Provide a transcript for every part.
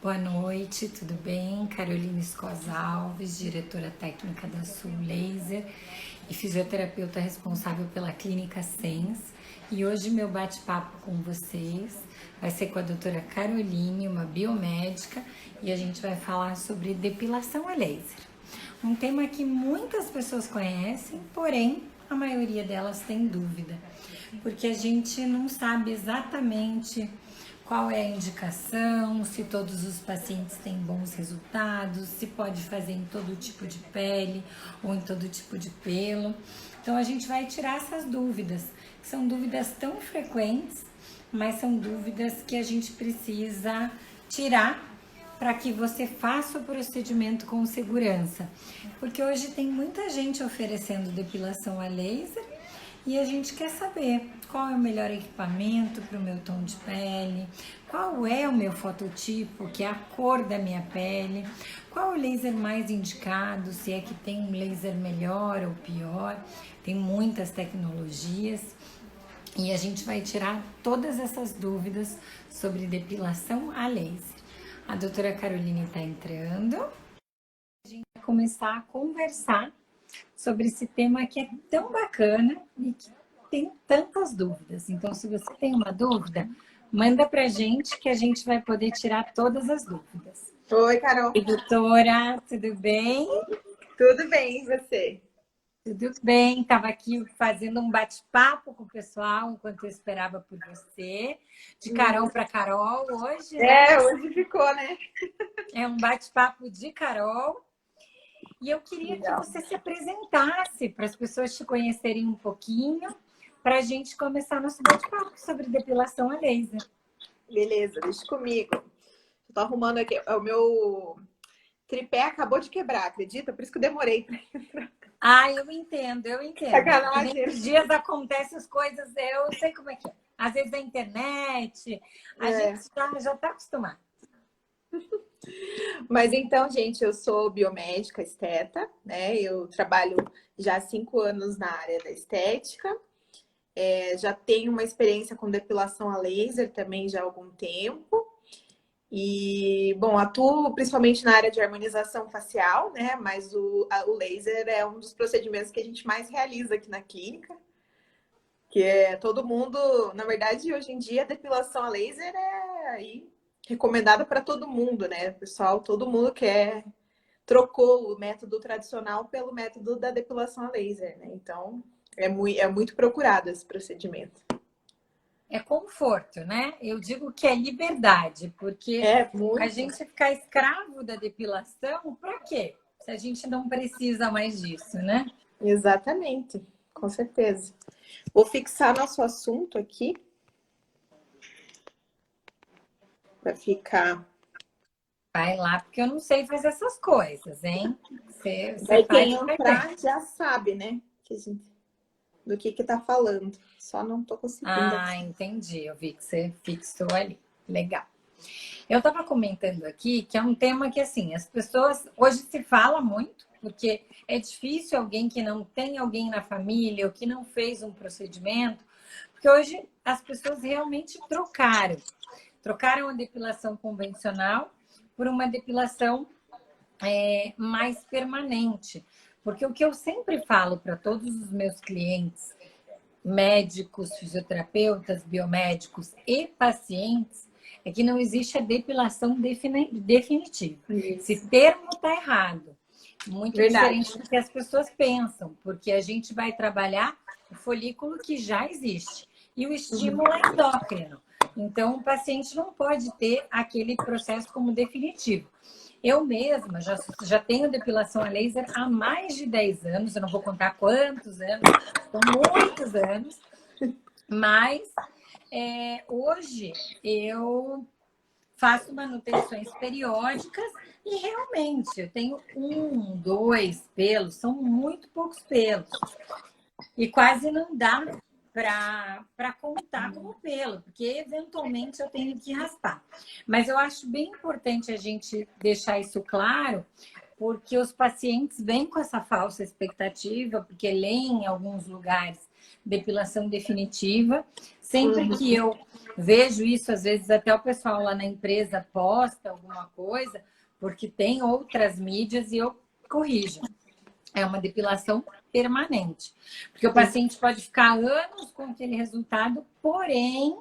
Boa noite, tudo bem? Carolina Escosa Alves, diretora técnica da Sul Laser e fisioterapeuta responsável pela Clínica Sens. E hoje meu bate-papo com vocês vai ser com a doutora Caroline, uma biomédica, e a gente vai falar sobre depilação a laser. Um tema que muitas pessoas conhecem, porém a maioria delas tem dúvida, porque a gente não sabe exatamente qual é a indicação, se todos os pacientes têm bons resultados, se pode fazer em todo tipo de pele ou em todo tipo de pelo. Então a gente vai tirar essas dúvidas, que são dúvidas tão frequentes, mas são dúvidas que a gente precisa tirar para que você faça o procedimento com segurança. Porque hoje tem muita gente oferecendo depilação a laser e a gente quer saber qual é o melhor equipamento para o meu tom de pele, qual é o meu fototipo, que é a cor da minha pele, qual é o laser mais indicado, se é que tem um laser melhor ou pior. Tem muitas tecnologias e a gente vai tirar todas essas dúvidas sobre depilação a laser. A doutora Caroline está entrando. A gente vai começar a conversar sobre esse tema que é tão bacana e que tem tantas dúvidas. Então, se você tem uma dúvida, manda pra gente que a gente vai poder tirar todas as dúvidas. Oi, Carol. Oi, doutora, tudo bem? Tudo bem, e você? Tudo bem, estava aqui fazendo um bate-papo com o pessoal enquanto eu esperava por você. De Carol para Carol hoje, né? Hoje ficou, né? É um bate-papo de Carol. E eu queria que você se apresentasse para as pessoas te conhecerem um pouquinho, para a gente começar nosso bate-papo sobre depilação a laser. Beleza, deixa comigo. Eu tô arrumando aqui. O meu tripé acabou de quebrar, acredita? Por isso que eu demorei para entrar. Ah, eu entendo, eu entendo. Sacanagem. Nesses dias acontecem as coisas, eu sei como é que é. Às vezes a internet, a gente já está acostumado. Mas então, gente, eu sou biomédica esteta, né? Eu trabalho já há 5 anos na área da estética. Já tenho uma experiência com depilação a laser também já há algum tempo. E, bom, atuo principalmente na área de harmonização facial, né? Mas o laser é um dos procedimentos que a gente mais realiza aqui na clínica. Que é todo mundo, na verdade, hoje em dia, a depilação a laser é aí recomendada para todo mundo, né? Pessoal, todo mundo trocou o método tradicional pelo método da depilação a laser, né? Então, é muito procurado esse procedimento. É conforto, né? Eu digo que é liberdade, porque a gente ficar escravo da depilação, para quê? Se a gente não precisa mais disso, né? Exatamente, com certeza. Vou fixar nosso assunto aqui para ficar. Vai lá, porque eu não sei fazer essas coisas, hein? Você Daí faz quem super entrar bem. já sabe, né? Do que tá falando. Só não tô conseguindo. Ah, entendi. Eu vi que você fixou ali. Legal. Eu estava comentando aqui que é um tema que, assim, as pessoas hoje se fala muito, porque é difícil alguém que não tem alguém na família ou que não fez um procedimento, porque hoje as pessoas realmente trocaram a depilação convencional por uma depilação mais permanente. Porque o que eu sempre falo para todos os meus clientes, médicos, fisioterapeutas, biomédicos e pacientes, é que não existe a depilação definitiva. Isso. Esse termo está errado. Muito Verdade. diferente do que as pessoas pensam, porque a gente vai trabalhar o folículo que já existe e o estímulo é endócrino. Então, o paciente não pode ter aquele processo como definitivo. Eu mesma já tenho depilação a laser há mais de 10 anos, eu não vou contar quantos anos, são muitos anos, mas hoje eu faço manutenções periódicas e realmente eu tenho 1, 2 pelos, são muito poucos pelos. E quase não dá para contar como pelo, porque eventualmente eu tenho que raspar. Mas eu acho bem importante a gente deixar isso claro, porque os pacientes vêm com essa falsa expectativa, porque leem em alguns lugares depilação definitiva. Sempre que eu vejo isso, às vezes até o pessoal lá na empresa posta alguma coisa, porque tem outras mídias e eu corrijo. É uma depilação permanente. Porque o paciente pode ficar anos com aquele resultado, porém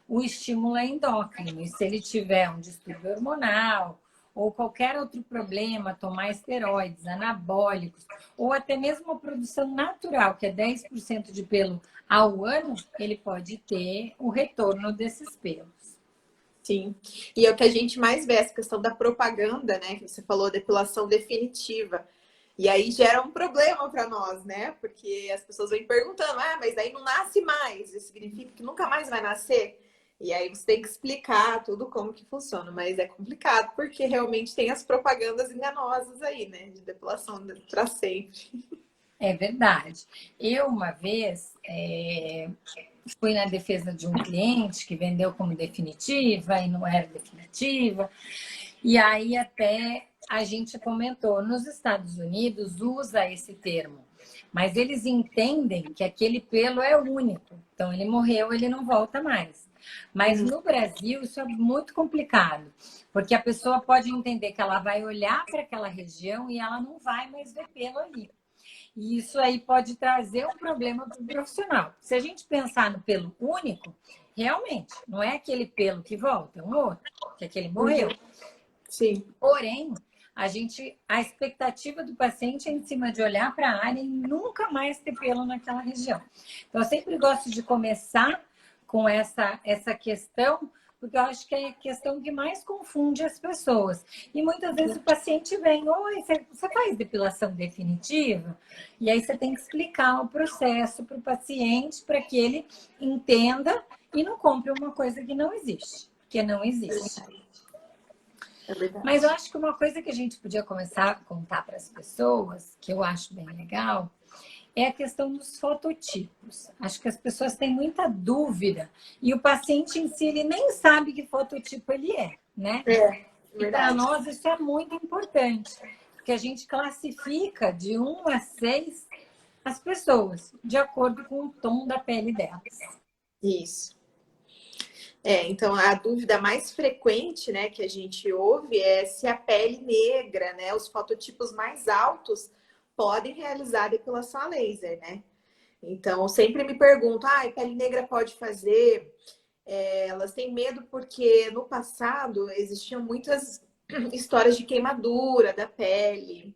o estímulo é endócrino. E se ele tiver um distúrbio hormonal ou qualquer outro problema, tomar esteroides, anabólicos, ou até mesmo a produção natural, que é 10% de pelo ao ano, ele pode ter o retorno desses pelos. Sim. E é o que a gente mais vê, essa questão da propaganda, né? Que você falou, depilação definitiva. E aí gera um problema para nós, né? Porque as pessoas vêm perguntando, mas aí não nasce mais. Isso significa que nunca mais vai nascer? E aí você tem que explicar tudo como que funciona. Mas é complicado, porque realmente tem as propagandas enganosas aí, né? De depilação para sempre. É verdade. Eu, uma vez, fui na defesa de um cliente que vendeu como definitiva e não era definitiva. E aí até a gente comentou, nos Estados Unidos usa esse termo, mas eles entendem que aquele pelo é único. Então ele morreu, ele não volta mais. Mas no Brasil isso é muito complicado, porque a pessoa pode entender que ela vai olhar para aquela região e ela não vai mais ver pelo ali. E isso aí pode trazer um problema para o profissional. Se a gente pensar no pelo único, realmente, não é aquele pelo que volta, é um outro, que aquele morreu. Sim. Porém, a expectativa do paciente é em cima de olhar para a área e nunca mais ter pelo naquela região. Então, eu sempre gosto de começar com essa questão, porque eu acho que é a questão que mais confunde as pessoas. E muitas vezes o paciente vem, oi, você faz depilação definitiva? E aí você tem que explicar o processo para o paciente, para que ele entenda e não compre uma coisa que não existe, porque não existe. Mas eu acho que uma coisa que a gente podia começar a contar para as pessoas, que eu acho bem legal, é a questão dos fototipos. Acho que as pessoas têm muita dúvida e o paciente em si ele nem sabe que fototipo ele é, né? E para nós isso é muito importante, porque a gente classifica de 1 a 6 as pessoas, de acordo com o tom da pele delas. Isso. Então a dúvida mais frequente, né, que a gente ouve é se a pele negra, né, os fototipos mais altos podem realizar depilação a laser, né? Então sempre me perguntam, pele negra pode fazer? Elas têm medo porque no passado existiam muitas histórias de queimadura da pele,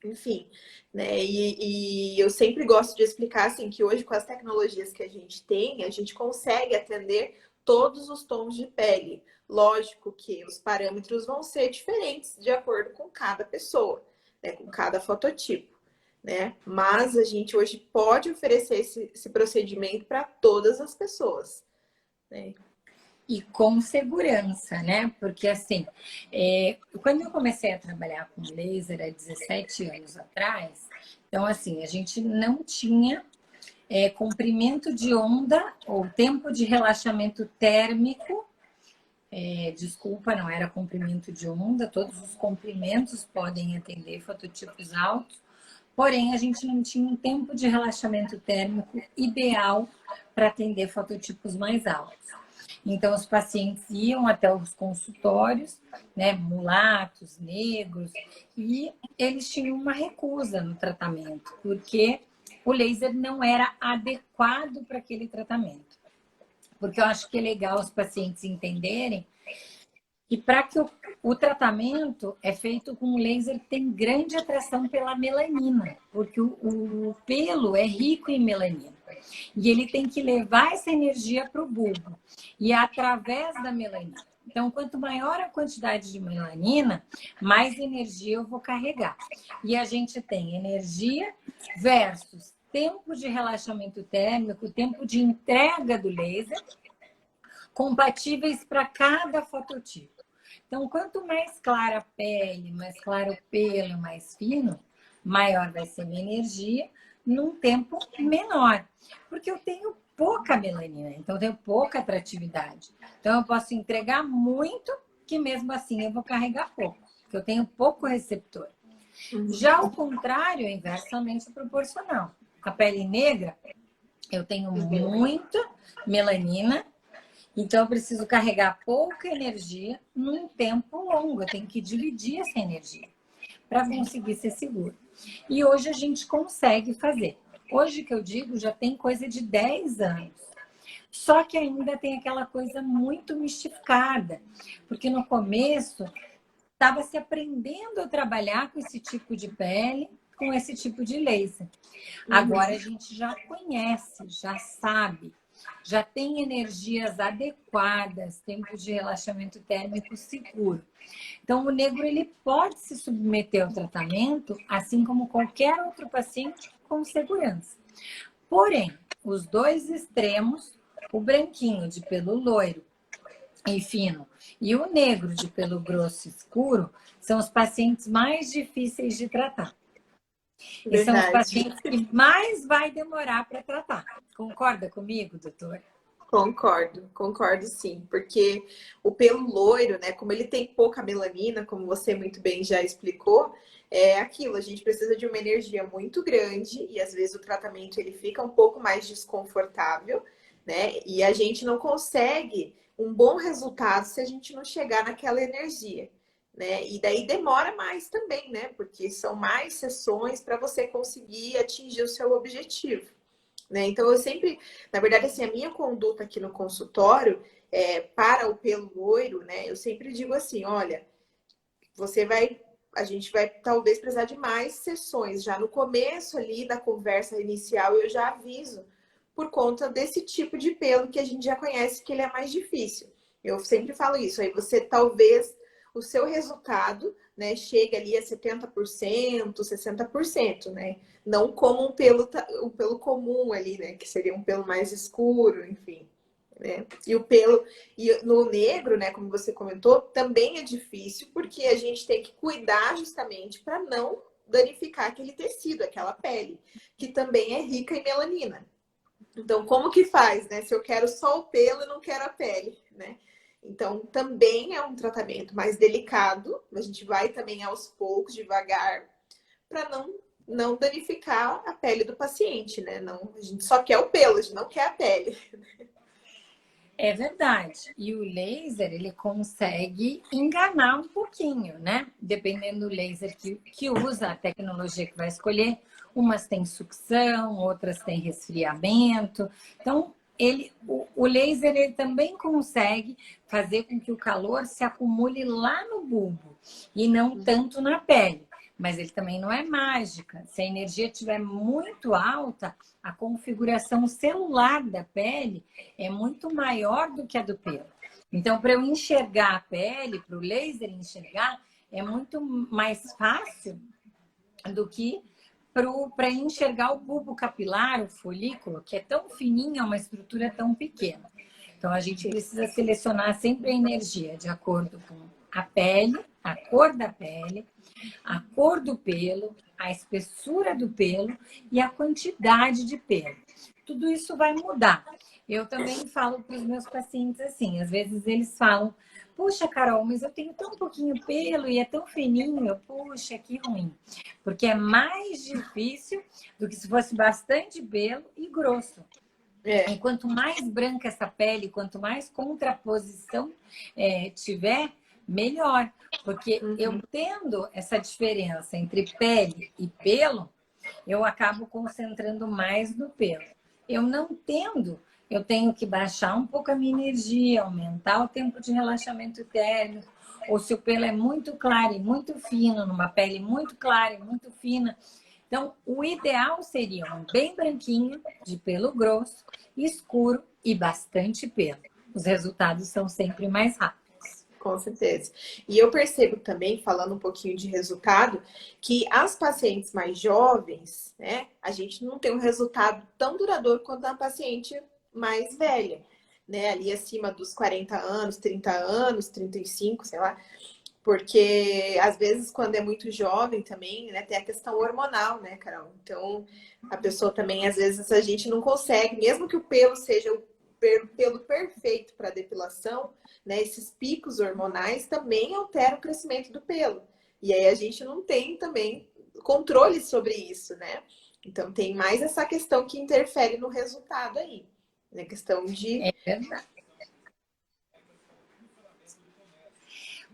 enfim, né? E eu sempre gosto de explicar assim que hoje com as tecnologias que a gente tem, a gente consegue atender todos os tons de pele. Lógico que os parâmetros vão ser diferentes de acordo com cada pessoa, né? Com cada fototipo, né? Mas a gente hoje pode oferecer esse procedimento para todas as pessoas, né? E com segurança, né? Porque assim, quando eu comecei a trabalhar com laser há 17 anos atrás, então assim, a gente não tinha comprimento de onda ou tempo de relaxamento térmico. Desculpa, não era comprimento de onda, todos os comprimentos podem atender fototipos altos, porém a gente não tinha um tempo de relaxamento térmico ideal para atender fototipos mais altos. Então, os pacientes iam até os consultórios, né, mulatos, negros, e eles tinham uma recusa no tratamento, porque o laser não era adequado para aquele tratamento. Porque eu acho que é legal os pacientes entenderem que para que o tratamento é feito com um laser que tem grande atração pela melanina, porque o pelo é rico em melanina. E ele tem que levar essa energia para o bulbo. E é através da melanina. Então, quanto maior a quantidade de melanina, mais energia eu vou carregar. E a gente tem energia versus tempo de relaxamento térmico, tempo de entrega do laser, compatíveis para cada fototipo. Então, quanto mais clara a pele, mais claro o pelo, mais fino, maior vai ser minha energia num tempo menor. Porque eu tenho pouca melanina, então eu tenho pouca atratividade. Então, eu posso entregar muito, que mesmo assim eu vou carregar pouco, porque eu tenho pouco receptor. Já o contrário é inversamente proporcional. A pele negra, Eu tenho muita melanina, então eu preciso carregar pouca energia num tempo longo. Eu tenho que dividir essa energia para conseguir ser seguro. E hoje a gente consegue fazer. Hoje que eu digo, já tem coisa de 10 anos. Só que ainda tem aquela coisa muito mistificada, porque no começo estava se aprendendo a trabalhar com esse tipo de pele, com esse tipo de laser. Agora a gente já conhece, já sabe, já tem energias adequadas, tempo de relaxamento térmico seguro. Então, o negro ele pode se submeter ao tratamento, assim como qualquer outro paciente, com segurança. Porém, os dois extremos, o branquinho de pelo loiro e fino e o negro de pelo grosso e escuro, são os pacientes mais difíceis de tratar. E são os Verdade. pacientes que mais vai demorar para tratar. Concorda comigo, doutor? Concordo sim, porque o pelo loiro, né, como ele tem pouca melanina, como você muito bem já explicou, é aquilo, a gente precisa de uma energia muito grande e às vezes o tratamento ele fica um pouco mais desconfortável, né? E a gente não consegue um bom resultado se a gente não chegar naquela energia, né? E daí demora mais também, né? Porque são mais sessões para você conseguir atingir o seu objetivo. Né? Então, eu sempre, na verdade, assim, a minha conduta aqui no consultório para o pelo loiro, né? Eu sempre digo assim, olha, a gente vai talvez precisar de mais sessões. Já no começo ali da conversa inicial, eu já aviso por conta desse tipo de pelo que a gente já conhece que ele é mais difícil. Eu sempre falo isso. Aí você talvez o seu resultado, né, chegue ali a 70%, 60%, né? Não como um pelo comum ali, né? Que seria um pelo mais escuro, enfim. Né? E o pelo, e no negro, né, como você comentou, também é difícil, porque a gente tem que cuidar justamente para não danificar aquele tecido, aquela pele, que também é rica em melanina. Então, como que faz, né? Se eu quero só o pelo e não quero a pele, né? Então, também é um tratamento mais delicado. A gente vai também aos poucos, devagar, para não danificar a pele do paciente, né? Não, a gente só quer o pelo, a gente não quer a pele. É verdade. E o laser, ele consegue enganar um pouquinho, né? Dependendo do laser que usa, a tecnologia que vai escolher. Umas têm sucção, outras têm resfriamento. Então, o laser ele também consegue fazer com que o calor se acumule lá no bulbo e não tanto na pele. Mas ele também não é mágica. Se a energia estiver muito alta, a configuração celular da pele é muito maior do que a do pelo. Então, para eu enxergar a pele, para o laser enxergar, é muito mais fácil do que para enxergar o bulbo capilar, o folículo, que é tão fininho, é uma estrutura tão pequena. Então, a gente precisa selecionar sempre a energia de acordo com a pele, a cor da pele, a cor do pelo, a espessura do pelo e a quantidade de pelo. Tudo isso vai mudar. Eu também falo para os meus pacientes assim, às vezes eles falam, puxa, Carol, mas eu tenho tão pouquinho pelo e é tão fininho, puxa, que ruim. Porque é mais difícil do que se fosse bastante pelo e grosso. E quanto mais branca essa pele, quanto mais contraposição tiver, melhor. Porque eu tendo essa diferença entre pele e pelo, eu acabo concentrando mais no pelo. Eu não tendo, eu tenho que baixar um pouco a minha energia, aumentar o tempo de relaxamento térmico. Ou se o pelo é muito claro e muito fino, numa pele muito clara e muito fina. Então, o ideal seria um bem branquinho, de pelo grosso, escuro e bastante pelo. Os resultados são sempre mais rápidos. Com certeza. E eu percebo também, falando um pouquinho de resultado, que as pacientes mais jovens, né, a gente não tem um resultado tão duradouro quanto a paciente mais velha, né, ali acima dos 40 anos, 30 anos, 35, sei lá, porque às vezes quando é muito jovem também, né, tem a questão hormonal, né, Carol? Então, a pessoa também, às vezes, a gente não consegue, mesmo que o pelo seja o pelo perfeito para depilação, né, esses picos hormonais também alteram o crescimento do pelo. E aí a gente não tem também controle sobre isso, né? Então, tem mais essa questão que interfere no resultado aí. Na questão de... É verdade.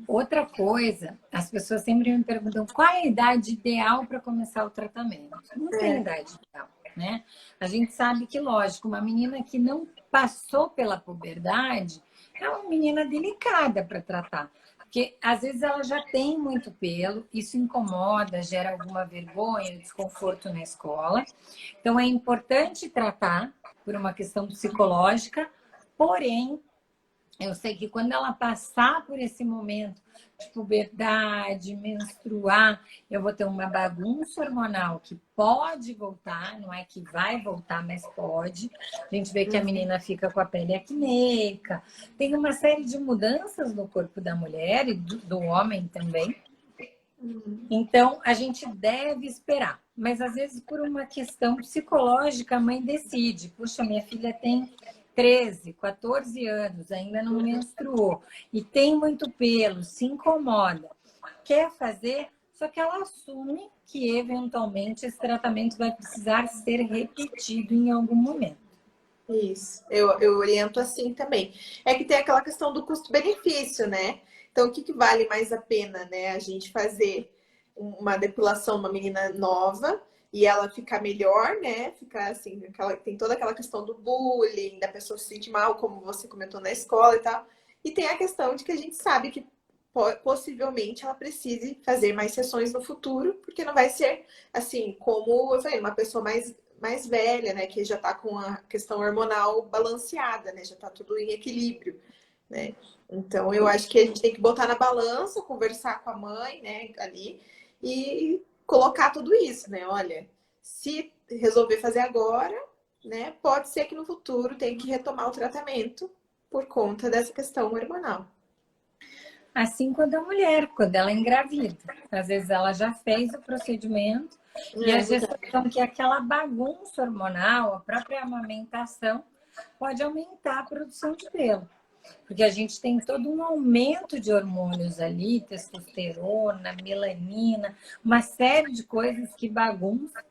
Outra coisa, as pessoas sempre me perguntam qual é a idade ideal para começar o tratamento. Não tem idade ideal, né? A gente sabe que, lógico, uma menina que não passou pela puberdade é uma menina delicada para tratar. Porque às vezes ela já tem muito pelo, isso incomoda, gera alguma vergonha, desconforto na escola. Então é importante tratar por uma questão psicológica, porém eu sei que quando ela passar por esse momento de puberdade, menstruar, eu vou ter uma bagunça hormonal que pode voltar, não é que vai voltar, mas pode. A gente vê que a menina fica com a pele acneica, tem uma série de mudanças no corpo da mulher e do homem também. Então, a gente deve esperar. Mas, às vezes, por uma questão psicológica, a mãe decide. Puxa, minha filha tem 13, 14 anos, ainda não menstruou. E tem muito pelo, se incomoda. Quer fazer, só que ela assume que, eventualmente, esse tratamento vai precisar ser repetido em algum momento. Isso, eu oriento assim também. É que tem aquela questão do custo-benefício, né? Então, o que, que vale mais a pena, né? A gente fazer uma depilação, uma menina nova, e ela ficar melhor, né? Ficar assim, tem toda aquela questão do bullying, da pessoa se sentir mal, como você comentou na escola e tal. E tem a questão de que a gente sabe que possivelmente ela precise fazer mais sessões no futuro, porque não vai ser assim, como eu falei, uma pessoa mais velha, né, que já está com a questão hormonal balanceada, né, já está tudo em equilíbrio, né. Então, eu acho que a gente tem que botar na balança, conversar com a mãe, né, ali, e colocar tudo isso, né, olha, se resolver fazer agora, né, pode ser que no futuro tenha que retomar o tratamento por conta dessa questão hormonal. Assim quando a mulher, quando ela engravida. Às vezes ela já fez o procedimento e a gestação, que é aquela bagunça hormonal, a própria amamentação, pode aumentar a produção de pelo. Porque a gente tem todo um aumento de hormônios ali, testosterona, melanina, uma série de coisas que bagunçam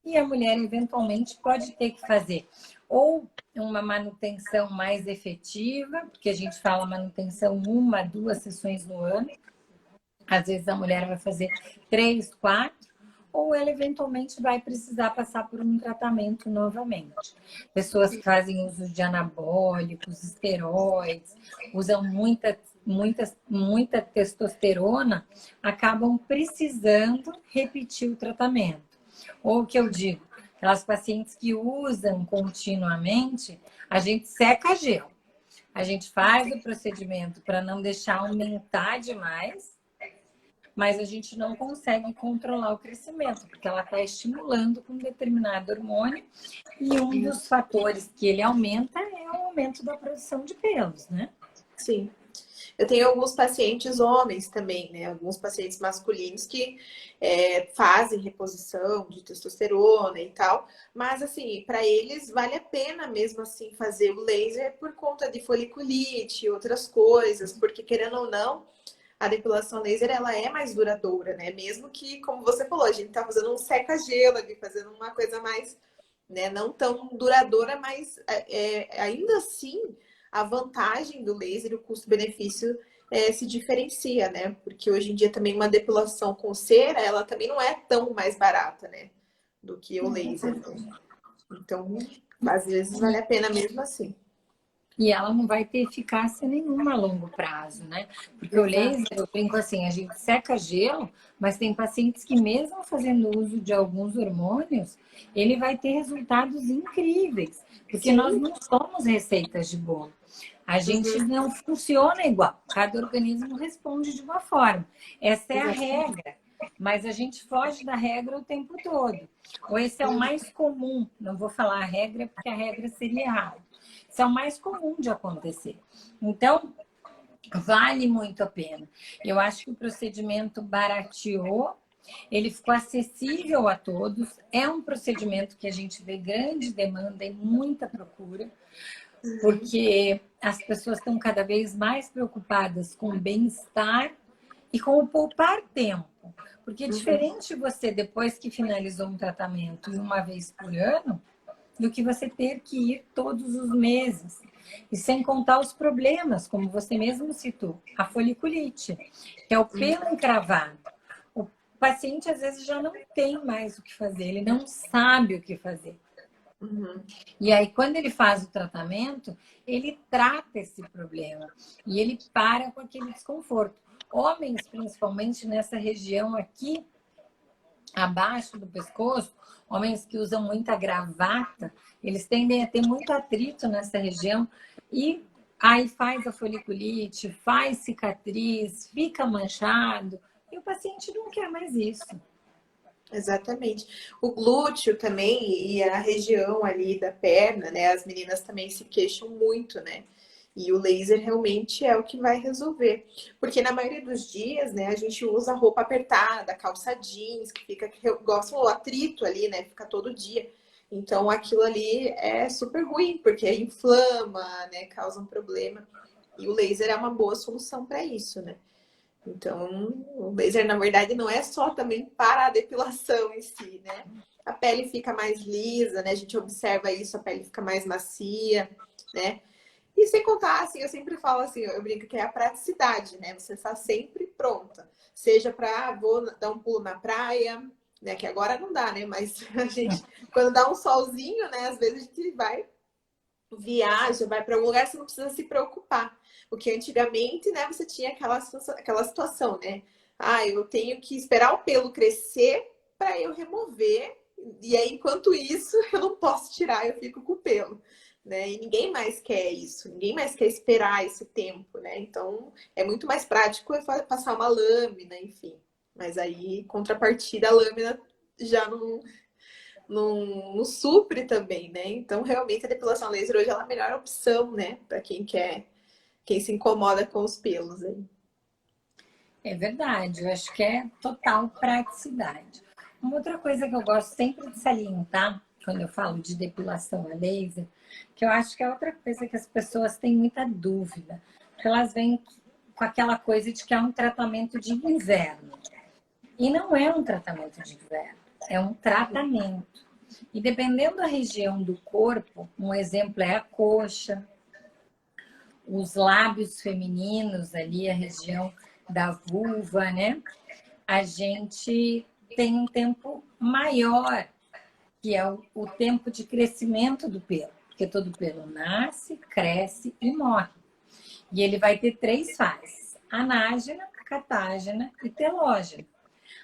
e a mulher eventualmente pode ter que fazer ou uma manutenção mais efetiva, porque a gente fala manutenção 1, 2 sessões no ano. Às vezes a mulher vai fazer 3, 4, ou ela eventualmente vai precisar passar por um tratamento novamente. Pessoas que fazem uso de anabólicos, esteroides, usam muita testosterona, acabam precisando repetir o tratamento. Ou o que eu digo, aquelas pacientes que usam continuamente, a gente seca gelo. A gente faz o procedimento para não deixar aumentar demais, mas a gente não consegue controlar o crescimento, porque ela está estimulando com um determinado hormônio, e um dos fatores que ele aumenta é o aumento da produção de pelos, né? Sim. Eu tenho alguns pacientes homens também, né? Alguns pacientes masculinos que fazem reposição de testosterona e tal, mas assim, para eles vale a pena mesmo assim fazer o laser por conta de foliculite e outras coisas, porque querendo ou não, a depilação laser ela é mais duradoura, né? Mesmo que, como você falou, a gente tá fazendo um seca-gelo ali, fazendo uma coisa mais, né, não tão duradoura, mas ainda assim a vantagem do laser, o custo-benefício se diferencia, né? Porque hoje em dia também uma depilação com cera, ela também não é tão mais barata, né? Do que o laser. Então, às vezes vale a pena mesmo assim. E ela não vai ter eficácia nenhuma a longo prazo, né? Porque o laser, eu brinco assim, a gente seca gelo, mas tem pacientes que mesmo fazendo uso de alguns hormônios, ele vai ter resultados incríveis, porque nós Sim. não somos receitas de bolo. A gente não funciona igual, cada organismo responde de uma forma. Essa é a regra, mas a gente foge da regra o tempo todo. Ou esse é o mais comum, não vou falar a regra, porque a regra seria errada. Esse é o mais comum de acontecer. Então, vale muito a pena. Eu acho que o procedimento barateou, ele ficou acessível a todos. É um procedimento que a gente vê grande demanda e muita procura, porque as pessoas estão cada vez mais preocupadas com o bem-estar e com o poupar tempo. tempo. Porque é diferente você, depois que finalizou um tratamento, ir uma vez por ano, do que você ter que ir todos os meses. E sem contar os problemas, como você mesmo citou, a foliculite, que é o pelo encravado. O paciente, às vezes, já não tem mais o que fazer, ele não sabe o que fazer. E aí, quando ele faz o tratamento, ele trata esse problema e ele para com aquele desconforto. Homens, principalmente nessa região aqui, abaixo do pescoço, homens que usam muita gravata, eles tendem a ter muito atrito nessa região e aí faz a foliculite, faz cicatriz, fica manchado e o paciente não quer mais isso. Exatamente. O glúteo também e a região ali da perna, né? As meninas também se queixam muito, né? E o laser realmente é o que vai resolver. Porque na maioria dos dias, né, a gente usa roupa apertada, calça jeans, que fica, que gosta do atrito ali, né? Fica todo dia. Então aquilo ali é super ruim, porque inflama, né? Causa um problema. E o laser é uma boa solução para isso, né? Então, o laser, na verdade, não é só também para a depilação em si, né? A pele fica mais lisa, né? A gente observa isso, a pele fica mais macia, né? E sem contar, assim, eu sempre falo assim, eu brinco que é a praticidade, né? Você está sempre pronta. Seja para, vou dar um pulo na praia, né? Que agora não dá, né? Mas a gente, quando dá um solzinho, né? Às vezes a gente vai, viaja, vai para um lugar, você não precisa se preocupar. Porque antigamente, né, você tinha aquela situação, né? Ah, eu tenho que esperar o pelo crescer para eu remover. E aí, enquanto isso, eu não posso tirar, eu fico com o pelo. Né? E ninguém mais quer isso, ninguém mais quer esperar esse tempo, né? Então, é muito mais prático passar uma lâmina, enfim. Mas aí, contrapartida, a lâmina já não supre também, né? Então, realmente, a depilação laser hoje é a melhor opção, né? Para quem quer, quem se incomoda com os pelos aí. É verdade, eu acho que é total praticidade. Uma outra coisa que eu gosto sempre de salientar, quando eu falo de depilação a laser, que eu acho que é outra coisa que as pessoas têm muita dúvida, porque elas vêm com aquela coisa de que é um tratamento de inverno. E não é um tratamento de inverno, é um tratamento. E dependendo da região do corpo, um exemplo é a coxa, os lábios femininos ali, a região da vulva, né? A gente tem um tempo maior, que é o tempo de crescimento do pelo, porque todo pelo nasce, cresce e morre. E ele vai ter 3 fases: anágena, catágena e telógena.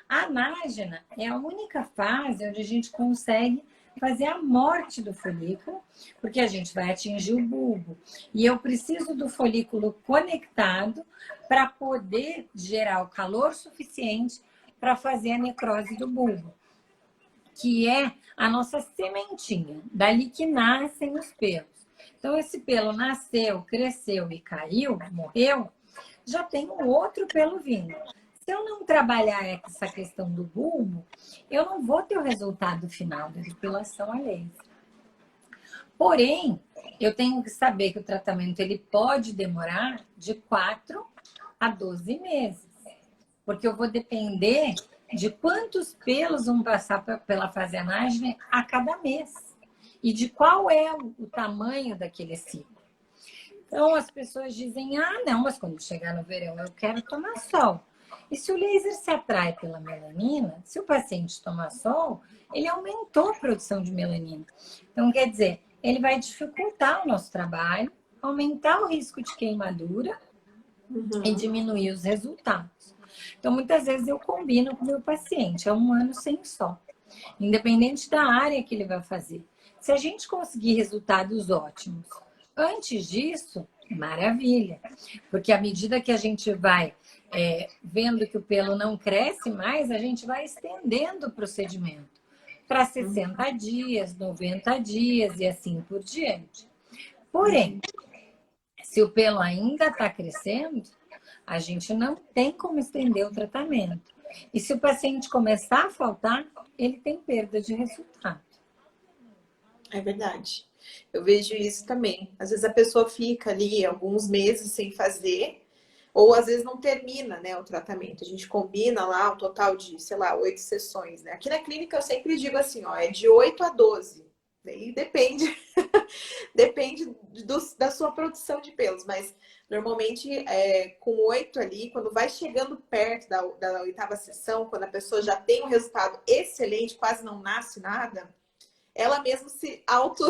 A anágena é a única fase onde a gente consegue fazer a morte do folículo, porque a gente vai atingir o bulbo. E eu preciso do folículo conectado para poder gerar o calor suficiente para fazer a necrose do bulbo, que é a nossa sementinha, dali que nascem os pelos. Então, esse pelo nasceu, cresceu e caiu, morreu, já tem um outro pelo vindo. Se eu não trabalhar essa questão do bulbo, eu não vou ter o resultado final da depilação a laser. Porém, eu tenho que saber que o tratamento ele pode demorar de 4 a 12 meses, porque eu vou depender de quantos pelos vão passar pela fase anágena a cada mês e de qual é o tamanho daquele ciclo. Então, as pessoas dizem, ah, não, mas quando chegar no verão eu quero tomar sol. E se o laser se atrai pela melanina, se o paciente tomar sol, ele aumentou a produção de melanina. Então, quer dizer, ele vai dificultar o nosso trabalho, aumentar o risco de queimadura e diminuir os resultados. Então, muitas vezes eu combino com o meu paciente, é 1 ano sem sol, independente da área que ele vai fazer. Se a gente conseguir resultados ótimos antes disso, maravilha, porque à medida que a gente vai vendo que o pelo não cresce mais, a gente vai estendendo o procedimento para 60 dias, 90 dias e assim por diante. Porém, se o pelo ainda está crescendo, a gente não tem como estender o tratamento. E se o paciente começar a faltar, ele tem perda de resultado. É verdade. Eu vejo isso também. Às vezes a pessoa fica ali alguns meses sem fazer, Ou às vezes não termina, né, o tratamento. A gente combina lá um total de, sei lá, 8 sessões, né? Aqui na clínica eu sempre digo assim, ó, é de 8 a 12. Daí depende, depende da sua produção de pelos, mas normalmente com 8 ali, quando vai chegando perto da oitava sessão, quando a pessoa já tem um resultado excelente, quase não nasce nada, ela mesma se auto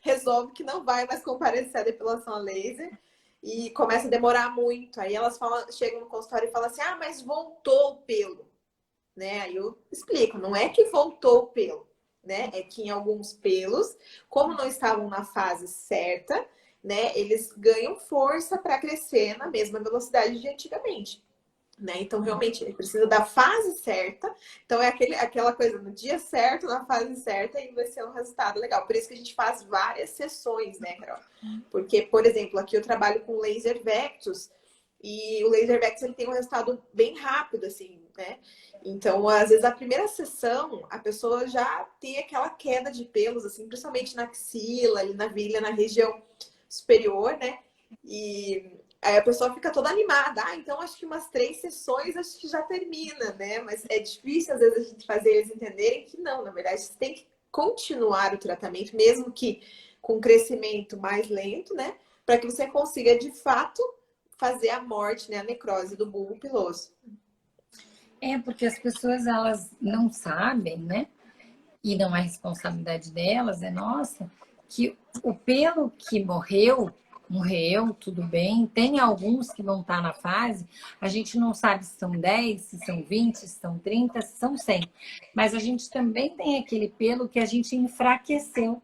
resolve que não vai mais comparecer à depilação a laser e começa a demorar muito. Aí elas chegam no consultório e falam assim, ah, mas voltou o pelo, né? Aí eu explico, não é que voltou o pelo, né? É que em alguns pelos, como não estavam na fase certa, né? Eles ganham força para crescer na mesma velocidade de antigamente. Né? Então, realmente, ele precisa da fase certa. Então, é aquela coisa, no dia certo, na fase certa, e vai ser um resultado legal. Por isso que a gente faz várias sessões, né, Carol? Porque, por exemplo, aqui eu trabalho com laser Vectus, e o laser Vectus ele tem um resultado bem rápido, assim, né? Então, às vezes, a primeira sessão, a pessoa já tem aquela queda de pelos, assim, principalmente na axila, ali na virilha, na região superior, né? E aí a pessoa fica toda animada. Ah, então acho que umas 3 sessões acho que já termina, né? Mas é difícil, às vezes, a gente fazer eles entenderem que não, na verdade, você tem que continuar o tratamento, mesmo que com crescimento mais lento, né? Para que você consiga, de fato, fazer a morte, né? A necrose do bulbo piloso. Porque as pessoas, elas não sabem, né? E não é responsabilidade delas, é nossa, que o pelo que morreu, tudo bem. Tem alguns que vão estar na fase, a gente não sabe se são 10, se são 20, se são 30, se são 100. Mas a gente também tem aquele pelo que a gente enfraqueceu.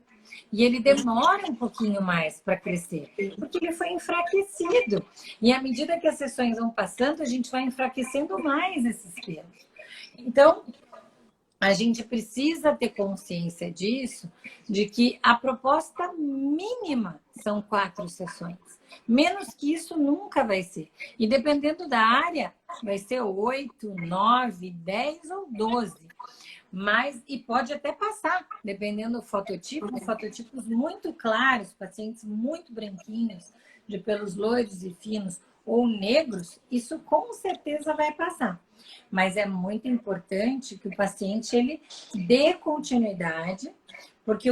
E ele demora um pouquinho mais para crescer, porque ele foi enfraquecido. E à medida que as sessões vão passando, a gente vai enfraquecendo mais esses pelos. Então, a gente precisa ter consciência disso, de que a proposta mínima são 4 sessões. Menos que isso nunca vai ser. E dependendo da área, vai ser 8, 9, 10 ou 12. Mas, e pode até passar, dependendo do fototipo, fototipos muito claros, pacientes muito branquinhos, de pelos loiros e finos ou negros, isso com certeza vai passar. Mas é muito importante que o paciente ele dê continuidade, porque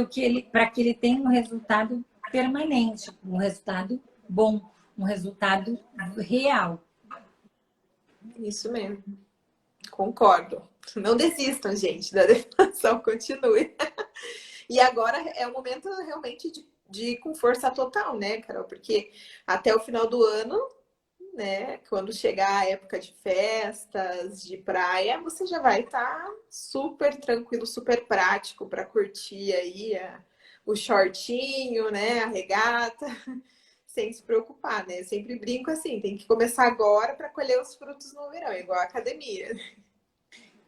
para que ele tenha um resultado permanente, um resultado bom, um resultado real. Isso mesmo. Concordo. Não desistam, gente, da depilação, continue. E agora é o momento realmente de ir com força total, né, Carol? Porque até o final do ano, né, quando chegar a época de festas, de praia, você já vai estar super tranquilo, super prático para curtir aí o shortinho, né, a regata, sem se preocupar, né? Eu sempre brinco assim, tem que começar agora para colher os frutos no verão, igual a academia.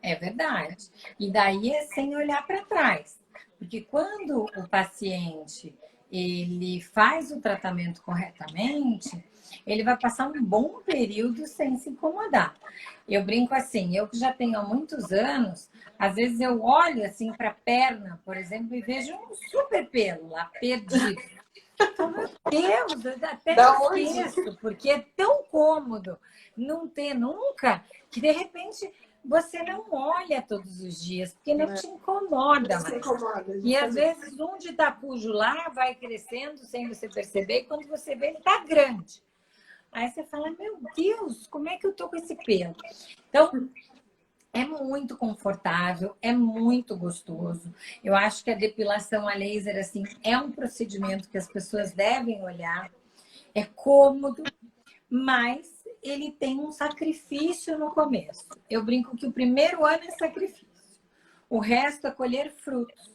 É verdade. E daí é sem olhar para trás. Porque quando o paciente ele faz o tratamento corretamente, ele vai passar um bom período sem se incomodar. Eu brinco assim, eu que já tenho há muitos anos, às vezes eu olho assim para a perna, por exemplo, e vejo um super pelo lá perdido. Então, meu Deus, eu até Da me onde? esqueço, porque é tão cômodo não ter nunca, que de repente você não olha todos os dias, porque não te incomoda Não se mais. incomoda, E às justamente. vezes um de tapujo lá vai crescendo sem você perceber, e quando você vê, ele tá grande. Aí você fala, meu Deus, como é que eu tô com esse pelo? Então, é muito confortável, é muito gostoso. Eu acho que a depilação a laser, assim, é um procedimento que as pessoas devem olhar. É cômodo, mas ele tem um sacrifício no começo. Eu brinco que o primeiro ano é sacrifício. O resto é colher frutos.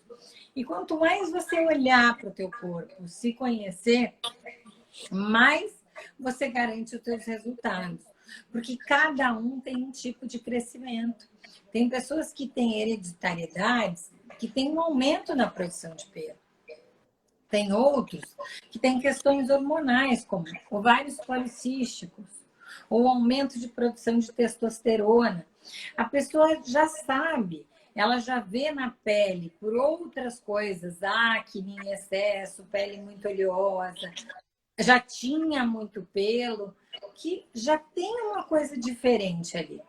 E quanto mais você olhar para o teu corpo, se conhecer, mais você garante os teus resultados. Porque cada um tem um tipo de crescimento. Tem pessoas que têm hereditariedades que têm um aumento na produção de pelo. Tem outros que têm questões hormonais, como ovários policísticos, ou aumento de produção de testosterona. A pessoa já sabe, ela já vê na pele por outras coisas, acne em excesso, pele muito oleosa, já tinha muito pelo, que já tem uma coisa diferente ali.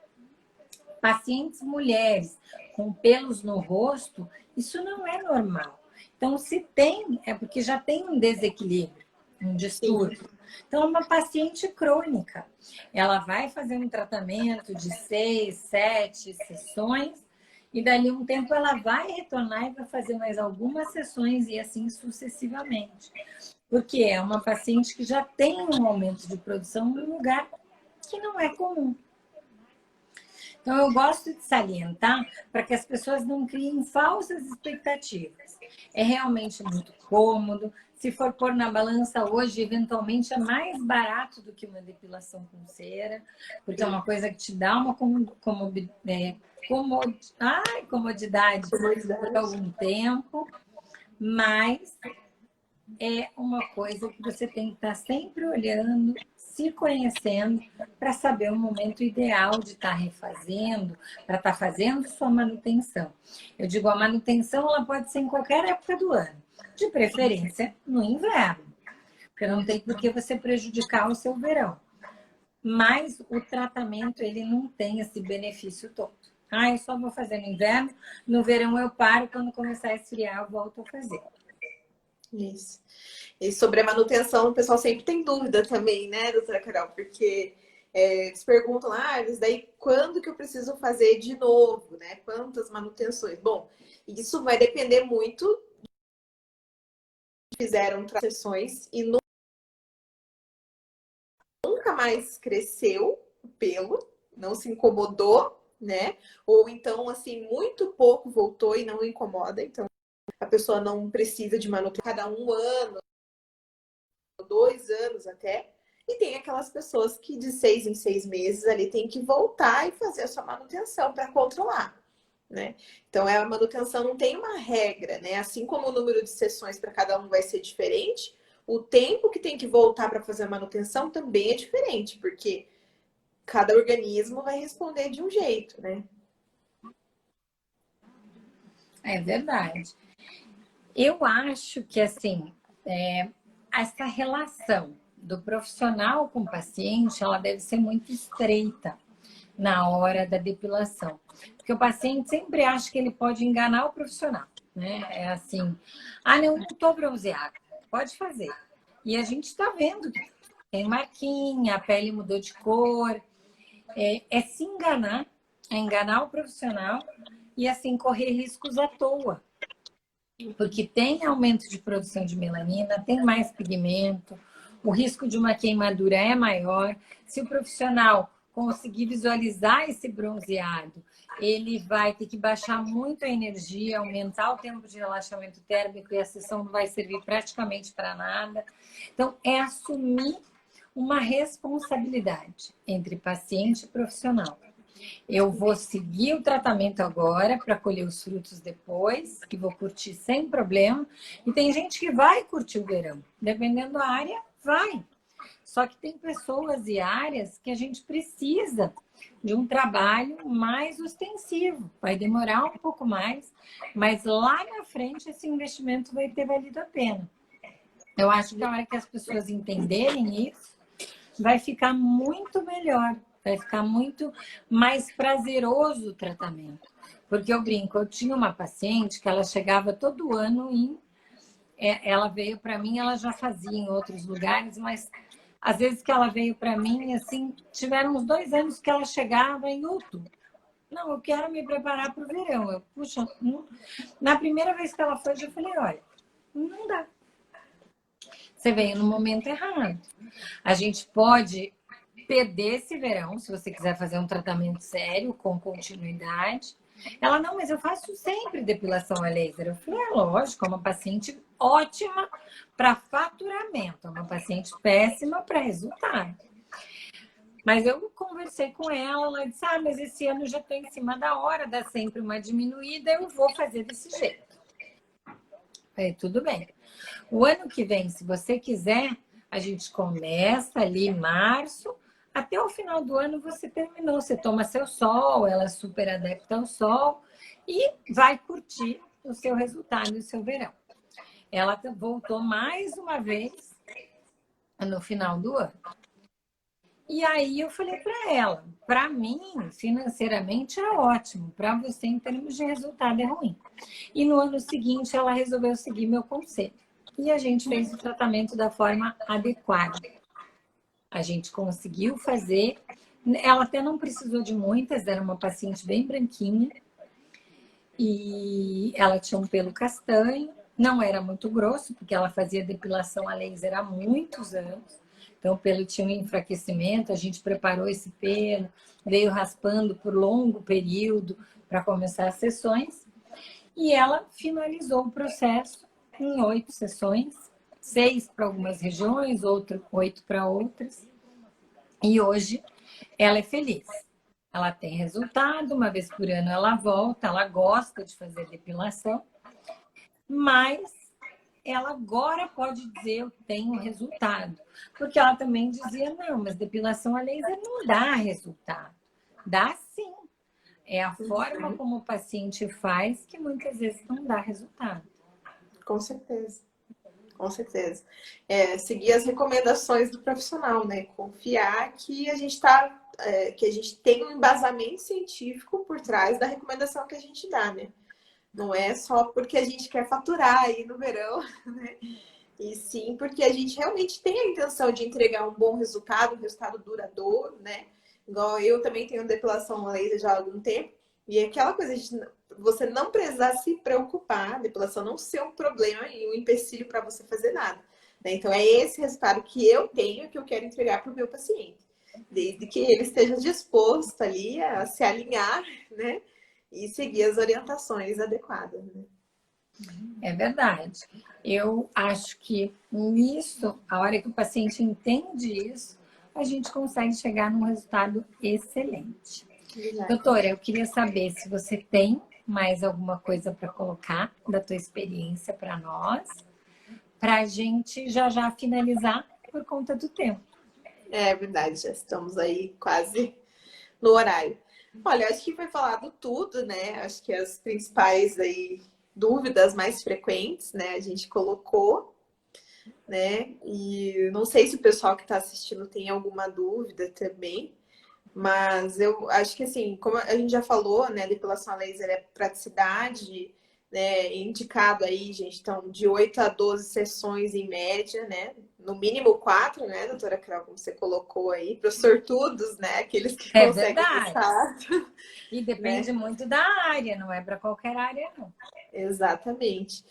Pacientes mulheres com pelos no rosto, isso não é normal. Então, se tem, é porque já tem um desequilíbrio, um Sim. distúrbio. Então, uma paciente crônica, ela vai fazer um tratamento de 6, 7 sessões, e dali um tempo ela vai retornar e vai fazer mais algumas sessões e assim sucessivamente. Porque é uma paciente que já tem um aumento de produção num lugar que não é comum. Então, eu gosto de salientar para que as pessoas não criem falsas expectativas. É realmente muito cômodo. Se for pôr na balança hoje, eventualmente é mais barato do que uma depilação com cera, porque é uma coisa que te dá uma comodidade por Comodidade. algum tempo, mas é uma coisa que você tem que estar sempre olhando, se conhecendo, para saber o momento ideal de estar refazendo, para estar fazendo sua manutenção. Eu digo, a manutenção ela pode ser em qualquer época do ano, de preferência no inverno, porque não tem por que você prejudicar o seu verão. Mas o tratamento ele não tem esse benefício todo. Ah, eu só vou fazer no inverno, no verão eu paro, quando começar a esfriar eu volto a fazer. Isso. E sobre a manutenção, o pessoal sempre tem dúvida também, né, doutora Carol? Porque eles perguntam, mas daí quando que eu preciso fazer de novo, né? Quantas manutenções? Bom, isso vai depender muito. Fizeram sessões e nunca mais cresceu o pelo, não se incomodou, né? Ou então, assim, muito pouco voltou e não incomoda. Então, a pessoa não precisa de manutenção cada 1 ano, 2 anos até. E tem aquelas pessoas que de 6 em 6 meses ali tem que voltar e fazer a sua manutenção para controlar, né? Então, a manutenção não tem uma regra, né? Assim como o número de sessões para cada um vai ser diferente, o tempo que tem que voltar para fazer a manutenção também é diferente, porque cada organismo vai responder de um jeito, né? É verdade. Eu acho que, assim, essa relação do profissional com o paciente, ela deve ser muito estreita na hora da depilação. Porque o paciente sempre acha que ele pode enganar o profissional, né? É assim, não estou bronzeada, pode fazer. E a gente está vendo que tem marquinha, a pele mudou de cor. É se enganar, é enganar o profissional e, assim, correr riscos à toa. Porque tem aumento de produção de melanina, tem mais pigmento, o risco de uma queimadura é maior. Se o profissional conseguir visualizar esse bronzeado, ele vai ter que baixar muito a energia, aumentar o tempo de relaxamento térmico e a sessão não vai servir praticamente para nada. Então, é assumir uma responsabilidade entre paciente e profissional. Eu vou seguir o tratamento agora para colher os frutos depois, que vou curtir sem problema. E tem gente que vai curtir o verão, dependendo da área, vai. Só que tem pessoas e áreas que a gente precisa de um trabalho mais ostensivo. Vai demorar um pouco mais, mas lá na frente esse investimento vai ter valido a pena. Eu acho que a hora que as pessoas entenderem isso, vai ficar muito melhor. Vai ficar muito mais prazeroso o tratamento. Porque eu brinco, eu tinha uma paciente que ela chegava todo ano ela veio para mim, ela já fazia em outros lugares, mas às vezes que ela veio para mim, assim, tiveram uns 2 anos que ela chegava em outubro. Não, eu quero me preparar para o verão. Puxa, na primeira vez que ela foi, eu já falei, olha, não dá. Você veio no momento errado. A gente pode perder esse verão, se você quiser fazer um tratamento sério, com continuidade. Ela, não, mas eu faço sempre depilação a laser. Eu falei, lógico, é uma paciente ótima para faturamento, é uma paciente péssima para resultado. Mas eu conversei com ela disse, mas esse ano eu já estou em cima da hora, dá sempre uma diminuída, eu vou fazer desse jeito. Falei, tudo bem. O ano que vem, se você quiser, a gente começa ali em março, até o final do ano você terminou, você toma seu sol, ela é super adepta ao sol e vai curtir o seu resultado e o seu verão. Ela voltou mais uma vez no final do ano. E aí eu falei para ela, para mim, financeiramente é ótimo, para você, em termos de resultado, é ruim. E no ano seguinte, ela resolveu seguir meu conselho. E a gente fez o tratamento da forma adequada. A gente conseguiu fazer. Ela até não precisou de muitas, era uma paciente bem branquinha. E ela tinha um pelo castanho, não era muito grosso, porque ela fazia depilação a laser há muitos anos. Então, o pelo tinha um enfraquecimento, a gente preparou esse pelo, veio raspando por longo período para começar as sessões. E ela finalizou o processo em 8 sessões, 6 para algumas regiões, 8 para outras. E hoje ela é feliz. Ela tem resultado, uma vez por ano ela volta, ela gosta de fazer depilação, mas ela agora pode dizer eu tenho resultado. Porque ela também dizia, não, mas depilação a laser não dá resultado. Dá sim. É a forma como o paciente faz que muitas vezes não dá resultado. Com certeza. Com certeza. Seguir as recomendações do profissional, né? Confiar que a gente que a gente tem um embasamento científico por trás da recomendação que a gente dá, né? Não é só porque a gente quer faturar aí no verão, né? E sim porque a gente realmente tem a intenção de entregar um bom resultado, um resultado duradouro, né? Igual eu também tenho depilação a laser já há algum tempo. E aquela coisa, você não precisar se preocupar, a depilação não ser um problema e um empecilho para você fazer nada. Né? Então, é esse resultado que eu tenho, que eu quero entregar para o meu paciente. Desde que ele esteja disposto ali a se alinhar, né? E seguir as orientações adequadas. Né? É verdade. Eu acho que nisso, a hora que o paciente entende isso, a gente consegue chegar num resultado excelente. Verdade. Doutora, eu queria saber se você tem mais alguma coisa para colocar da tua experiência para nós, para a gente já finalizar por conta do tempo. É verdade, já estamos aí quase no horário. Olha, acho que foi falado tudo, né? Acho que as principais aí dúvidas mais frequentes, né? A gente colocou, né? E não sei se o pessoal que está assistindo tem alguma dúvida também, mas eu acho que assim, como a gente já falou, né? Depilação a laser é praticidade, né? Indicado aí, gente, então de 8 a 12 sessões em média, né? No mínimo 4, né, doutora Carol, como você colocou aí, para os sortudos, né? Aqueles que É conseguem verdade. passar. E depende Né? muito da área, não é para qualquer área, não. Exatamente.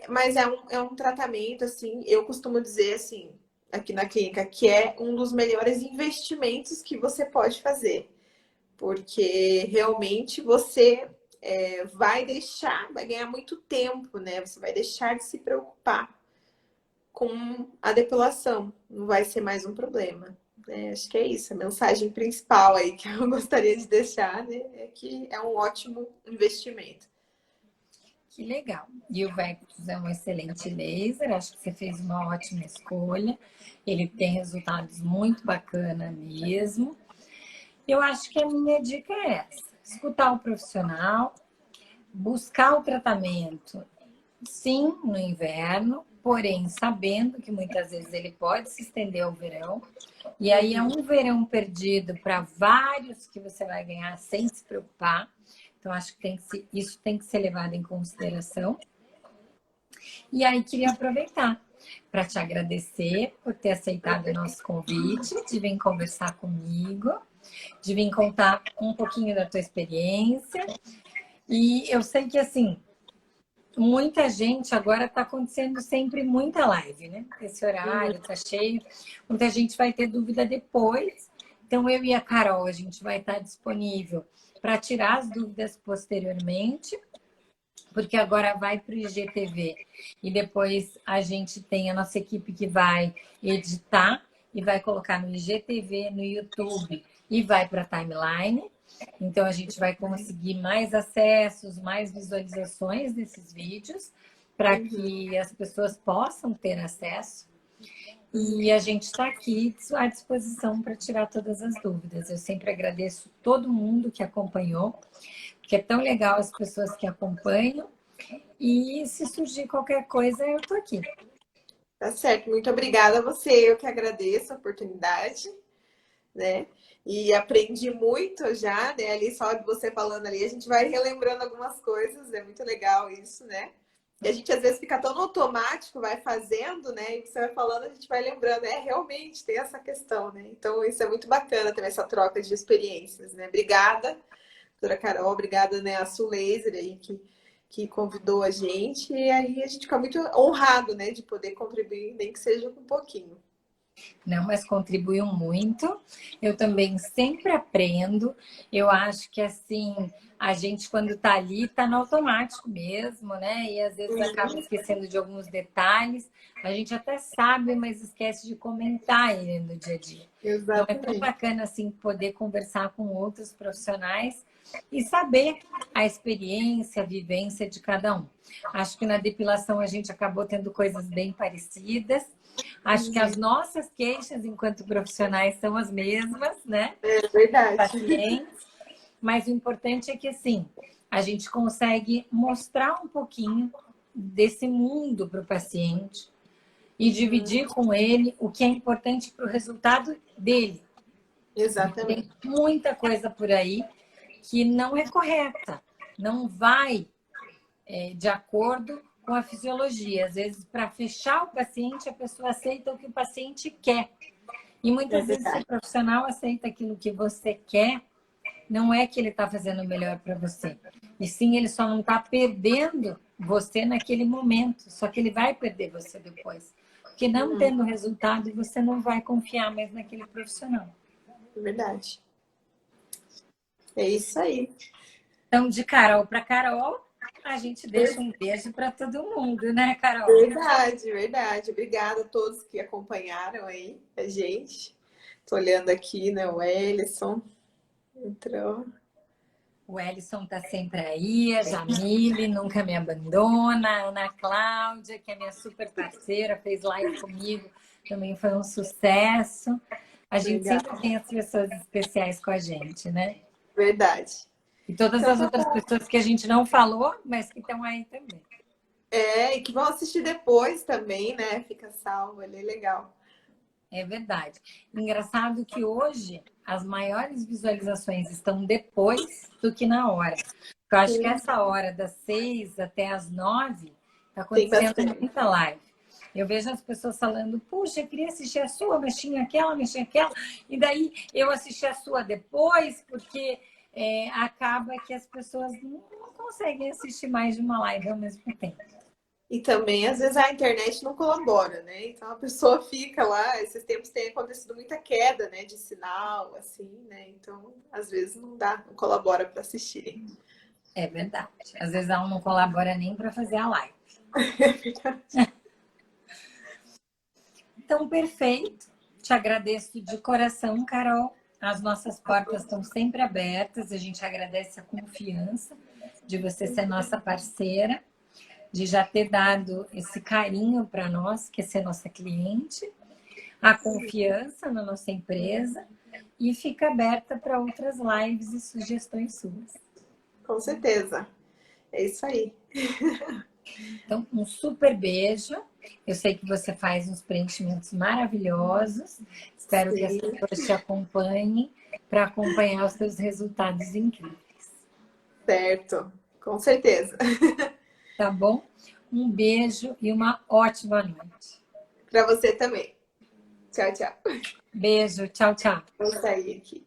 Mas é um tratamento, assim, eu costumo dizer, assim, aqui na clínica, que é um dos melhores investimentos que você pode fazer. Porque realmente você vai ganhar muito tempo, né? Você vai deixar de se preocupar com a depilação. Não vai ser mais um problema. Né? Acho que é isso. A mensagem principal aí que eu gostaria de deixar, né, é que é um ótimo investimento. Que legal. E o Vectus é um excelente laser, acho que você fez uma ótima escolha. Ele tem resultados muito bacana mesmo. Eu acho que a minha dica é essa: escutar o profissional, buscar o tratamento, sim, no inverno, porém sabendo que muitas vezes ele pode se estender ao verão. E aí é um verão perdido para vários que você vai ganhar sem se preocupar. Então, acho que isso tem que ser levado em consideração. E aí, queria aproveitar para te agradecer por ter aceitado o nosso convite, de vir conversar comigo, de vir contar um pouquinho da tua experiência. E eu sei que, assim, muita gente agora está acontecendo sempre muita live, né? Esse horário está cheio, muita gente vai ter dúvida depois. Então, eu e a Carol, a gente vai estar disponível para tirar as dúvidas posteriormente, porque agora vai para o IGTV e depois a gente tem a nossa equipe que vai editar e vai colocar no IGTV, no YouTube e vai para a timeline. Então a gente vai conseguir mais acessos, mais visualizações desses vídeos para que as pessoas possam ter acesso. E a gente está aqui à disposição para tirar todas as dúvidas. Eu sempre agradeço todo mundo que acompanhou, porque é tão legal as pessoas que acompanham. E se surgir qualquer coisa, eu estou aqui. Tá certo. Muito obrigada a você. Eu que agradeço a oportunidade, né? E aprendi muito já, né? Ali só de você falando ali, a gente vai relembrando algumas coisas, é muito legal isso, né? E a gente às vezes fica tão no automático, vai fazendo, né? E você vai falando, a gente vai lembrando. É, realmente tem essa questão, né? Então isso é muito bacana também, essa troca de experiências, né? Obrigada, doutora Carol, obrigada, né, a Sul Laser aí que convidou a gente. E aí a gente fica muito honrado, né, de poder contribuir, nem que seja com um pouquinho. Não, mas contribuiu muito. Eu também sempre aprendo. Eu acho que assim, a gente quando tá ali, tá no automático mesmo, né? E às vezes acaba esquecendo de alguns detalhes. A gente até sabe, mas esquece de comentar ele no dia a dia. Então é tão Exatamente. bacana assim poder conversar com outros profissionais e saber a experiência, a vivência de cada um. Acho que na depilação a gente acabou tendo coisas bem parecidas. Acho que as nossas queixas enquanto profissionais são as mesmas, né? É verdade. Pacientes, mas o importante é que assim, a gente consegue mostrar um pouquinho desse mundo para o paciente e dividir com ele o que é importante para o resultado dele. Tem Exatamente. muita coisa por aí que não é correta, não vai de acordo com a fisiologia. Às vezes, para fechar o paciente, a pessoa aceita o que o paciente quer. E É muitas vezes, se o verdade. profissional aceita aquilo que você quer, não é que ele está fazendo o melhor para você. E sim, ele só não está perdendo você naquele momento, só que ele vai perder você depois. Porque não tendo resultado, você não vai confiar mais naquele profissional. É verdade. É isso aí. Então, de Carol para Carol, a gente deixa um beijo para todo mundo, né, Carol? Verdade, verdade. Obrigada a todos que acompanharam aí a gente. Tô olhando aqui, né? O Ellison entrou. O Ellison tá sempre aí, a Jamile nunca me abandona, a Ana Cláudia, que é minha super parceira, fez live comigo, também foi um sucesso. A gente sempre Legal. tem as pessoas especiais com a gente, né? Verdade. E todas Então as tá outras bom. pessoas que a gente não falou, mas que estão aí também. É, e que vão assistir depois também, né? Fica salvo ali, legal. É verdade. Engraçado que hoje as maiores visualizações estão depois do que na hora. Eu acho que Sim, essa hora das 6 até as 9 está tem acontecendo bastante. muita live. Eu vejo as pessoas falando, puxa, eu queria assistir a sua, mas tinha aquela, mas tinha aquela. E daí eu assisti a sua depois, porque acaba que as pessoas não conseguem assistir mais de uma live ao mesmo tempo. E também, às vezes, a internet não colabora, né? Então a pessoa fica lá. Esses tempos tem acontecido muita queda, né? De sinal, assim, né? Então, às vezes, não dá, não colabora para assistirem. É verdade. Às vezes ela não colabora nem para fazer a live. É verdade. Então, perfeito. Te agradeço de coração, Carol. As nossas portas estão sempre abertas. A gente agradece a confiança de você ser nossa parceira, de já ter dado esse carinho para nós, que é ser nossa cliente, a confiança na nossa empresa e fica aberta para outras lives e sugestões suas. Com certeza. É isso aí. Então, um super beijo. Eu sei que você faz uns preenchimentos maravilhosos. Espero que as Sim, pessoas te acompanhem para acompanhar os seus resultados incríveis. certo. Com certeza. Tá bom? Um beijo e uma ótima noite. Para você também. Tchau, tchau. Beijo, tchau, tchau. Vou sair aqui.